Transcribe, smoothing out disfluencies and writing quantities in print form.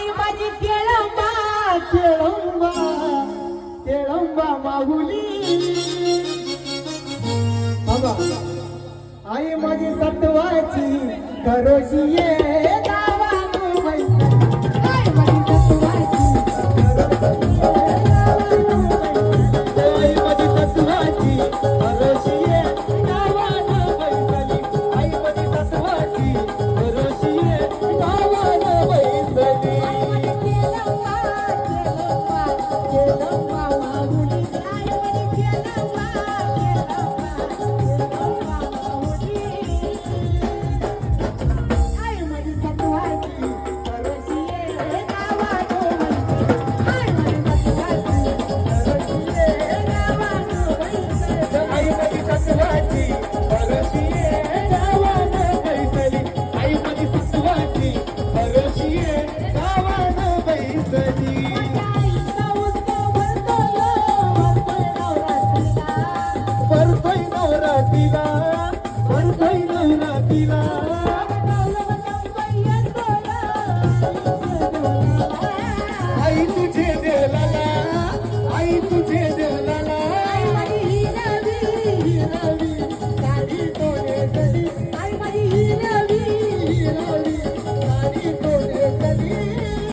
आई माझी केळंबा केळंबा केळंबा माहुली बाबा आई माझी सत्वाची करोशी ये गावानं बैसली आई माझी सत्वाची करोशी ये गावानं बैसली आई माझी सत्वाची करोशी ये गावानं बैसली आई माझी सत्वाची करोशी ये गावानं बैसली केळंबा माहुली आई माझी केळंबा